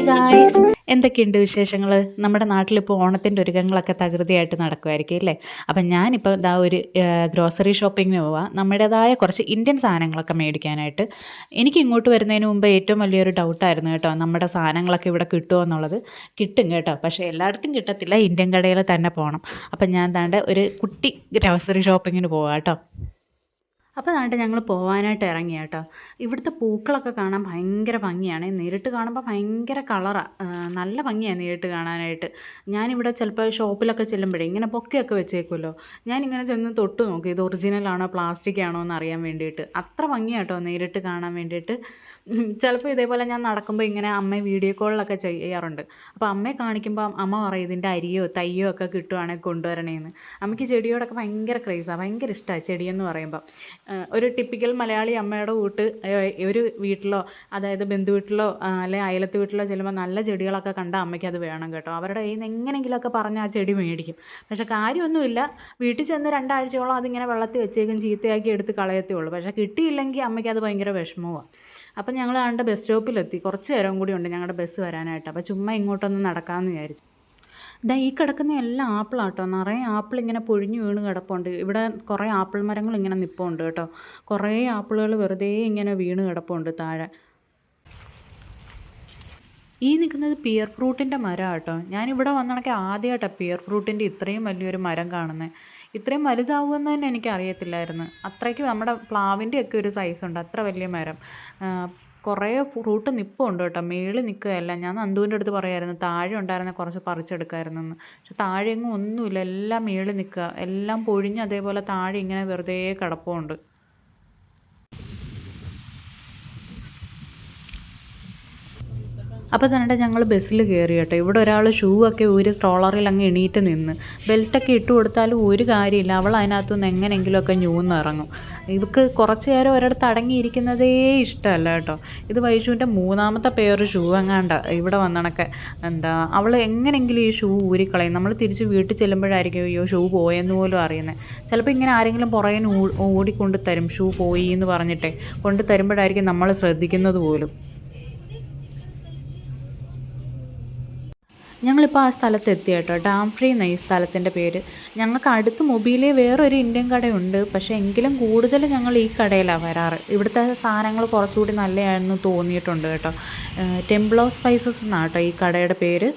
Guys, എന്തൊക്കെയുണ്ട് വിശേഷങ്ങൾ? നമ്മുടെ നാട്ടിലിപ്പോൾ ഓണത്തിൻ്റെ ഒരുക്കങ്ങളൊക്കെ തകൃതിയായിട്ട് നടക്കുമായിരിക്കും അല്ലേ? അപ്പം ഞാനിപ്പോൾ ഇതാ ഒരു ഗ്രോസറി ഷോപ്പിങ്ങിന് പോവാം, നമ്മുടേതായ കുറച്ച് ഇന്ത്യൻ സാധനങ്ങളൊക്കെ മേടിക്കാനായിട്ട്. എനിക്ക് ഇങ്ങോട്ട് വരുന്നതിന് മുമ്പ് ഏറ്റവും വലിയൊരു ഡൗട്ടായിരുന്നു കേട്ടോ, നമ്മുടെ സാധനങ്ങളൊക്കെ ഇവിടെ കിട്ടുമോ എന്നുള്ളത്. കിട്ടും കേട്ടോ, പക്ഷേ എല്ലായിടത്തും കിട്ടത്തില്ല, ഇന്ത്യൻ കടയിൽ തന്നെ പോകണം. അപ്പം ഞാൻ ദാണ്ട് ഒരു കുട്ടി ഗ്രോസറി ഷോപ്പിങ്ങിന് പോവാം കേട്ടോ. അപ്പോൾ ദാണ്ട് ഞങ്ങൾ പോകാനായിട്ട് ഇറങ്ങി കേട്ടോ. ഇവിടുത്തെ പൂക്കളൊക്കെ കാണാൻ ഭയങ്കര ഭംഗിയാണ്. നേരിട്ട് കാണുമ്പോൾ ഭയങ്കര കളറാണ്, നല്ല ഭംഗിയാണ് നേരിട്ട് കാണാനായിട്ട്. ഞാനിവിടെ ചിലപ്പോൾ ഷോപ്പിലൊക്കെ ചെല്ലുമ്പോഴേ ഇങ്ങനെ ബൊക്കെയൊക്കെ വെച്ചേക്കുമല്ലോ, ഞാനിങ്ങനെ ചെന്ന് തൊട്ട് നോക്കി ഇത് ഒറിജിനലാണോ പ്ലാസ്റ്റിക് ആണോ എന്ന് അറിയാൻ വേണ്ടിയിട്ട്. അത്ര ഭംഗിയാട്ടോ നേരിട്ട് കാണാൻ വേണ്ടിയിട്ട്. ചിലപ്പോൾ ഇതേപോലെ ഞാൻ നടക്കുമ്പോൾ ഇങ്ങനെ അമ്മയെ വീഡിയോ കോളിലൊക്കെ ചെയ്യാറുണ്ട്. അപ്പോൾ അമ്മയെ കാണിക്കുമ്പോൾ അമ്മ പറയും ഇതിൻ്റെ അരിയോ തയ്യോ ഒക്കെ കിട്ടുവാണെങ്കിൽ കൊണ്ടുവരണേന്ന്. അമ്മയ്ക്ക് ചെടിയോടൊക്കെ ഭയങ്കര ക്രേസാണ്, ഭയങ്കര ഇഷ്ടമാണ് ചെടിയെന്ന് പറയുമ്പോൾ. ഒരു ടിപ്പിക്കൽ മലയാളി അമ്മയുടെ കൂട്ട് ഒരു വീട്ടിലോ, അതായത് ബന്ധു വീട്ടിലോ അല്ലെങ്കിൽ അയലത്ത് വീട്ടിലോ ചെല്ലുമ്പോൾ നല്ല ചെടികളൊക്കെ കണ്ടാൽ അമ്മയ്ക്ക് അത് വേണം കേട്ടോ. അവരുടെ കയ്യിൽ നിന്ന് എങ്ങനെയെങ്കിലുമൊക്കെ പറഞ്ഞ് ആ ചെടി മേടിക്കും. പക്ഷേ കാര്യമൊന്നുമില്ല, വീട്ടിൽ ചെന്ന് 2 ആഴ്ചയോളം അതിങ്ങനെ വെള്ളത്തിൽ വെച്ചേക്കും, ചീത്തയാക്കി എടുത്ത് കളയത്തേ ഉള്ളൂ. പക്ഷേ കിട്ടിയില്ലെങ്കിൽ അമ്മയ്ക്ക് അത് ഭയങ്കര വിഷമമാണ്. അപ്പം ഞങ്ങൾ ആണ്ട് ബസ് സ്റ്റോപ്പിലെത്തി, കുറച്ച് നേരം കൂടി ഉണ്ട് ഞങ്ങളുടെ ബസ് വരാനായിട്ട്. അപ്പോൾ ചുമ്മാ ഇങ്ങോട്ടൊന്ന് നടക്കാമെന്ന് വിചാരിച്ചു. ദാ ഈ കിടക്കുന്ന എല്ലാം ആപ്പിളാട്ടോ, നിറയെ ആപ്പിൾ ഇങ്ങനെ പൊഴിഞ്ഞു വീണ് കിടപ്പുണ്ട്. ഇവിടെ കുറേ ആപ്പിൾ മരങ്ങൾ ഇങ്ങനെ നിൽപ്പുണ്ട് കേട്ടോ. കുറേ ആപ്പിളുകൾ വെറുതെ ഇങ്ങനെ വീണ് കിടപ്പുണ്ട് താഴെ. ഈ നിൽക്കുന്നത് പിയർ ഫ്രൂട്ടിൻ്റെ മരം കേട്ടോ. ഞാനിവിടെ വന്നണക്കെ ആദ്യമായിട്ടാണ് പിയർ ഫ്രൂട്ടിൻ്റെ ഇത്രയും വലിയൊരു മരം കാണുന്നത്. ഇത്രയും വലുതാവുമെന്ന് തന്നെ എനിക്കറിയത്തില്ലായിരുന്നു. അത്രയ്ക്ക് നമ്മുടെ പ്ലാവിൻ്റെ ഒക്കെ ഒരു സൈസുണ്ട്, അത്ര വലിയ മരം. കുറേ ഫ്രൂട്ട് നിൽപ്പുണ്ട് കേട്ടോ, മേളിൽ നിൽക്കുകയല്ല. ഞാൻ നന്ദുവിൻ്റെ അടുത്ത് പറയായിരുന്നു താഴെ ഉണ്ടായിരുന്ന കുറച്ച് പറിച്ചെടുക്കാമായിരുന്നെന്ന്. പക്ഷെ താഴെ എങ്ങും ഒന്നുമില്ല, എല്ലാം മേളിൽ നിൽക്കുക, എല്ലാം പൊഴിഞ്ഞ് അതേപോലെ താഴെ ഇങ്ങനെ വെറുതെ കിടപ്പുണ്ട്. അപ്പോൾ തന്നെ ഞങ്ങൾ ബസ്സിൽ കയറി കേട്ടോ. ഇവിടെ ഒരാൾ ഷൂ ഒക്കെ ഊരി സ്ട്രോളറിൽ അങ്ങ് എണീറ്റ് നിന്ന്. ബെൽറ്റൊക്കെ ഇട്ട് കൊടുത്താലും ഒരു കാര്യമില്ല, അവൾ അതിനകത്തുനിന്ന് എങ്ങനെയെങ്കിലുമൊക്കെ ഞൂന്നിറങ്ങും. ഇവൾക്ക് കുറച്ച് നേരം ഒരിടത്ത് അടങ്ങിയിരിക്കുന്നതേ ഇഷ്ടമല്ല കേട്ടോ. ഇത് വൈഷുവിൻ്റെ 3ാമത്തെ പെയർ ഷൂ എങ്ങാണ്ട ഇവിടെ വന്നണക്കെ. അവൾ എങ്ങനെയെങ്കിലും ഈ ഷൂ ഊരിക്കളയും. നമ്മൾ തിരിച്ച് വീട്ടിൽ ചെല്ലുമ്പോഴായിരിക്കും അയ്യോ ഷൂ പോയെന്ന് പോലും അറിയുന്നത്. ചിലപ്പോൾ ഇങ്ങനെ ആരെങ്കിലും പുറകിന് ഓടിക്കൊണ്ട് തരും, ഷൂ പോയി എന്ന് പറഞ്ഞിട്ടേ കൊണ്ട് തരുമ്പോഴായിരിക്കും നമ്മൾ ശ്രദ്ധിക്കുന്നത് പോലും. ഞങ്ങളിപ്പോൾ ആ സ്ഥലത്ത് എത്തി കേട്ടോ. ഡാം ഫ്രീ എന്ന ഈ സ്ഥലത്തിൻ്റെ പേര്. ഞങ്ങൾക്ക് അടുത്ത് മൊബൈലിൽ വേറൊരു ഇന്ത്യൻ കടയുണ്ട്, പക്ഷേ എങ്കിലും കൂടുതൽ ഞങ്ങൾ ഈ കടയിലാണ് വരാറ്. ഇവിടുത്തെ സാധനങ്ങൾ കുറച്ചുകൂടി നല്ലതാണെന്ന് തോന്നിയിട്ടുണ്ട് കേട്ടോ. ടെമ്പിൾ ഓഫ് സ്പൈസസ് എന്നാണ് കേട്ടോ ഈ കടയുടെ പേര്.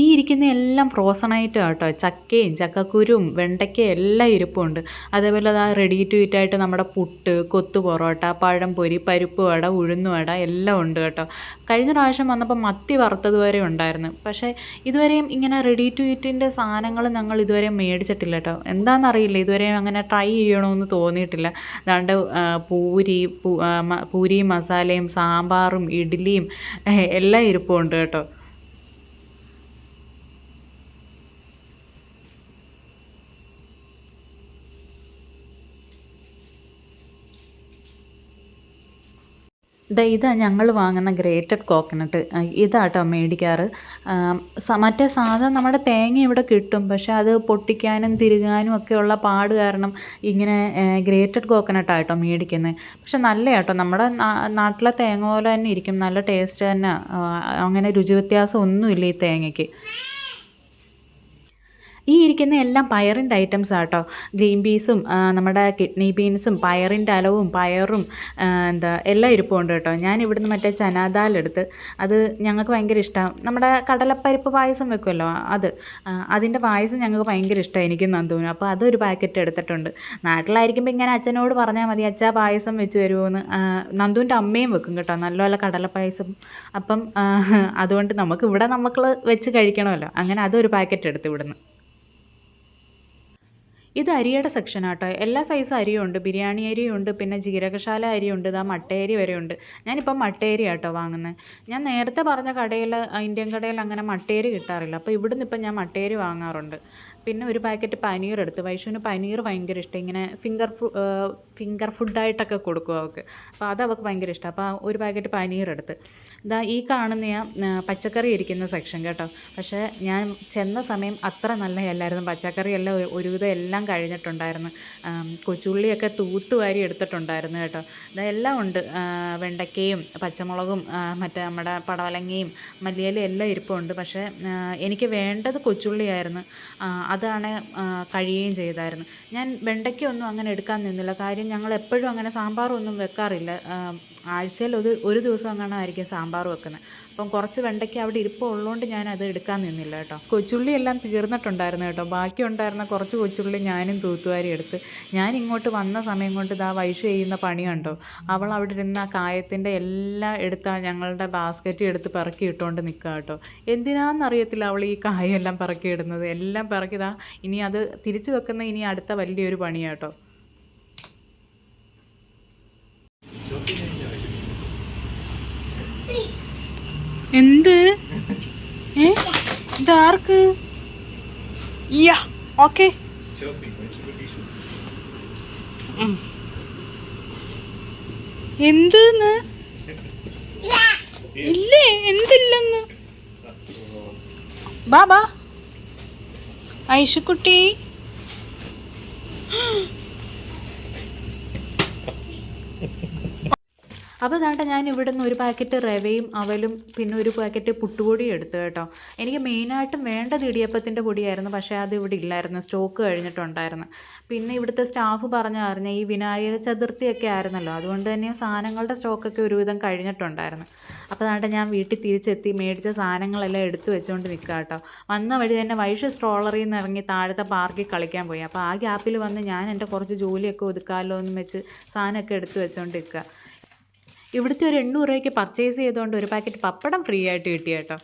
ഈ ഇരിക്കുന്ന എല്ലാം ഫ്രോസണായിട്ട് കേട്ടോ. ചക്കയും ചക്കക്കുരും വെണ്ടയ്ക്കയും എല്ലാം ഇരിപ്പുണ്ട്. അതേപോലെ അതാ റെഡി ടു ഈറ്റ് ആയിട്ട് നമ്മുടെ പുട്ട്, കൊത്തു പൊറോട്ട, പഴംപൊരി, പരിപ്പ് വട, ഉഴുന്നുവട എല്ലാം ഉണ്ട് കേട്ടോ. കഴിഞ്ഞ പ്രാവശ്യം വന്നപ്പോൾ മത്തി വറുത്തത് വരെ ഉണ്ടായിരുന്നു. പക്ഷേ ഇതുവരെയും ഇങ്ങനെ റെഡി ടു ഈറ്റിൻ്റെ സാധനങ്ങൾ ഞങ്ങൾ ഇതുവരെയും മേടിച്ചിട്ടില്ല കേട്ടോ. എന്താണെന്നറിയില്ല, ഇതുവരെയും അങ്ങനെ ട്രൈ ചെയ്യണമെന്ന് തോന്നിയിട്ടില്ല. അതാണ്ട് പൂരിയും മസാലയും സാമ്പാറും ഇഡ്ഡലിയും എല്ലാം ഇരിപ്പുണ്ട് കേട്ടോ. ഇതാ ഞങ്ങൾ വാങ്ങുന്ന ഗ്രേറ്റഡ് കോക്കനട്ട് ഇതാട്ടോ മേടിക്കാറ്. മറ്റേ സാധാ നമ്മുടെ തേങ്ങ ഇവിടെ കിട്ടും, പക്ഷേ അത് പൊട്ടിക്കാനും തിരുകാനും ഒക്കെയുള്ള പാട് കാരണം ഇങ്ങനെ ഗ്രേറ്റഡ് കോക്കനട്ടാട്ടോ മേടിക്കുന്നത്. പക്ഷെ നല്ല കേട്ടോ, നമ്മുടെ നാട്ടിലെ തേങ്ങ പോലെ തന്നെ ഇരിക്കും, നല്ല ടേസ്റ്റ് തന്നെ. അങ്ങനെ രുചി വ്യത്യാസം ഒന്നുമില്ല ഈ തേങ്ങയ്ക്ക്. ഈ ഇരിക്കുന്ന എല്ലാം പയറിൻ്റെ ഐറ്റംസ് ആട്ടോ. ഗ്രീൻ പീസും നമ്മുടെ കിഡ്നി ബീൻസും പയറിൻ്റെ അലവും പയറും എല്ലാം ഇരിപ്പുണ്ട് കേട്ടോ. ഞാൻ ഇവിടുന്ന് മറ്റേ ചനാദാൽ എടുത്ത്, അത് ഞങ്ങൾക്ക് ഭയങ്കര ഇഷ്ടമാണ്. നമ്മുടെ കടലപ്പരിപ്പ് പായസം വെക്കുമല്ലോ, അതിൻ്റെ പായസം ഞങ്ങൾക്ക് ഭയങ്കര ഇഷ്ടമാണ്, എനിക്കും നന്ദുവിനും. അപ്പോൾ അതൊരു പാക്കറ്റ് എടുത്തിട്ടുണ്ട്. നാട്ടിലായിരിക്കുമ്പോൾ ഇങ്ങനെ അച്ഛനോട് പറഞ്ഞാൽ മതി, അച്ഛാ പായസം വെച്ച് തരുമോയെന്ന്. നന്ദുവിൻ്റെ അമ്മയും വെക്കും കേട്ടോ നല്ല കടലപ്പായസം. അപ്പം അതുകൊണ്ട് നമുക്ക് ഇവിടെ വെച്ച് കഴിക്കണമല്ലോ, അങ്ങനെ അതൊരു പാക്കറ്റ് എടുത്ത് ഇവിടുന്ന്. ഇത് അരിയുടെ സെക്ഷനാട്ടോ. എല്ലാ സൈസ് അരിയുണ്ട്, ബിരിയാണി അരിയുണ്ട്, പിന്നെ ജീരകശാല അരിയുണ്ട്, ഇതാ മട്ടയരി വരെ ഉണ്ട്. ഞാനിപ്പം മട്ടയരി ആട്ടോ വാങ്ങുന്നത്. ഞാൻ നേരത്തെ പറഞ്ഞ കടയിൽ, ഇന്ത്യൻ കടയിൽ അങ്ങനെ മട്ടയരി കിട്ടാറില്ല. അപ്പോൾ ഇവിടുന്ന് ഇപ്പം ഞാൻ മട്ടയരി വാങ്ങാറുണ്ട്. പിന്നെ ഒരു പാക്കറ്റ് പനീർ എടുത്ത്. വൈഷുവിന് പനീർ ഭയങ്കര ഇഷ്ടം. ഇങ്ങനെ ഫിംഗർ ഫുഡായിട്ടൊക്കെ കൊടുക്കും അവൾക്ക്. അപ്പോൾ അത് അവൾക്ക് ഭയങ്കര ഇഷ്ടം. അപ്പോൾ ഒരു പാക്കറ്റ് പനീർ എടുത്ത്. ഇതാ ഈ കാണുന്ന പച്ചക്കറി ഇരിക്കുന്ന സെക്ഷൻ കേട്ടോ. പക്ഷേ ഞാൻ ചെന്ന സമയം അത്ര നല്ലതല്ലായിരുന്നു. പച്ചക്കറിയെല്ലാം ഒരുവിധം എല്ലാം കഴിഞ്ഞിട്ടുണ്ടായിരുന്നു. കൊച്ചുള്ളിയൊക്കെ തൂത്തുവാരി എടുത്തിട്ടുണ്ടായിരുന്നു കേട്ടോ. ഇതെല്ലാം ഉണ്ട്. വെണ്ടയ്ക്കയും പച്ചമുളകും മറ്റേ നമ്മുടെ പടവലങ്ങയും മല്ലിയിലയും എല്ലാം ഇരിപ്പുണ്ട്. പക്ഷേ എനിക്ക് വേണ്ടത് കൊച്ചുള്ളിയായിരുന്നു. അതാണ് കഴിയുകയും ചെയ്തായിരുന്നു. ഞാൻ വെണ്ടയ്ക്കൊന്നും അങ്ങനെ എടുക്കാൻ നിന്നില്ല. കാര്യം ഞങ്ങൾ എപ്പോഴും അങ്ങനെ സാമ്പാറൊന്നും വെക്കാറില്ല. ആഴ്ചയിൽ ഒരു ദിവസം അങ്ങനെ ആയിരിക്കും സാമ്പാർ വെക്കുന്നത്. അപ്പം കുറച്ച് വെണ്ടയ്ക്ക അവിടെ ഇരിപ്പുള്ളതുകൊണ്ട് ഞാൻ അത് എടുക്കാൻ നിന്നില്ല കേട്ടോ. കൊച്ചുള്ളി എല്ലാം തീർന്നിട്ടുണ്ടായിരുന്നു കേട്ടോ. ബാക്കി ഉണ്ടായിരുന്ന കുറച്ച് കൊച്ചുള്ളി ഞാനും തൂത്തുവാരി എടുത്ത്. ഞാൻ ഇങ്ങോട്ട് വന്ന സമയം കൊണ്ട് ഇതാ വൈഷു ചെയ്യുന്ന പണി കണ്ടോ. അവൾ അവിടെ ഇരുന്ന കായത്തിൻ്റെ എല്ലാം എടുത്താൽ ഞങ്ങളുടെ ബാസ്ക്കറ്റ് എടുത്ത് പെറുക്കി ഇട്ടുകൊണ്ട് നിൽക്കുക കേട്ടോ. എന്തിനാണെന്നറിയത്തില്ല അവൾ ഈ കായെല്ലാം പെറുക്കി ഇടുന്നത്. എല്ലാം പെറുക്കിതാ. ഇനി അത് തിരിച്ചു വെക്കുന്ന ഇനി അടുത്ത വലിയൊരു പണിയാട്ടോ. എന്ത് ഇതാർക്ക്? ഓക്കെ എന്തെന്ന് ഇല്ലേ? എന്തില്ലെന്ന് ബാബാ ഐഷുക്കുട്ടി. അപ്പോൾ ദാണ്ട ഞാൻ ഇവിടെ നിന്ന് ഒരു പാക്കറ്റ് റവയും അവലും പിന്നെ ഒരു പാക്കറ്റ് പുട്ടുപൊടിയും എടുത്തു കേട്ടോ. എനിക്ക് മെയിനായിട്ടും വേണ്ടത് ഇടിയപ്പത്തിൻ്റെ പൊടിയായിരുന്നു. പക്ഷേ അത് ഇവിടെ ഇല്ലായിരുന്നു. സ്റ്റോക്ക് കഴിഞ്ഞിട്ടുണ്ടായിരുന്നു. പിന്നെ ഇവിടുത്തെ സ്റ്റാഫ് പറഞ്ഞായിരുന്നു ഈ വിനായക ചതുർത്ഥിയൊക്കെ ആയിരുന്നല്ലോ, അതുകൊണ്ട് തന്നെ സാധനങ്ങളുടെ സ്റ്റോക്കൊക്കെ ഒരുവിധം കഴിഞ്ഞിട്ടുണ്ടായിരുന്നു. അപ്പോൾ ദാണ്ട ഞാൻ വീട്ടിൽ തിരിച്ചെത്തി മേടിച്ച സാധനങ്ങളെല്ലാം എടുത്ത് വെച്ചുകൊണ്ട് നിൽക്കുക കേട്ടോ. വന്ന വഴി തന്നെ വൈഷു സ്ട്രോളറിൽ നിന്ന് ഇറങ്ങി താഴത്തെ പാർക്കിൽ കളിക്കാൻ പോയി. അപ്പോൾ ആ ഗ്യാപ്പിൽ വന്ന് ഞാൻ എൻ്റെ കുറച്ച് ജോലിയൊക്കെ ഒതുക്കാമല്ലോ എന്ന് വെച്ച് സാധനമൊക്കെ എടുത്ത് വെച്ചുകൊണ്ട് നിൽക്കുക. ഇവിടുത്തെ ഒരു 800 രൂപയ്ക്ക് പർച്ചേസ് ചെയ്തുകൊണ്ട് ഒരു പാക്കറ്റ് പപ്പടം ഫ്രീ ആയിട്ട് കിട്ടി കേട്ടോ.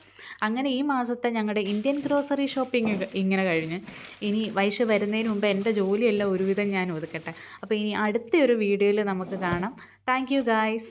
അങ്ങനെ ഈ മാസത്തെ ഞങ്ങളുടെ ഇന്ത്യൻ ഗ്രോസറി ഷോപ്പിംഗ് ഇങ്ങനെ കഴിഞ്ഞ്. ഇനി വൈഷു വരുന്നതിന് മുമ്പ് എൻ്റെ ജോലിയെല്ലാം ഒരുവിധം ഞാൻ ഒതുക്കട്ടെ. അപ്പോൾ ഇനി അടുത്ത ഒരു വീഡിയോയിൽ നമുക്ക് കാണാം. Thank you guys.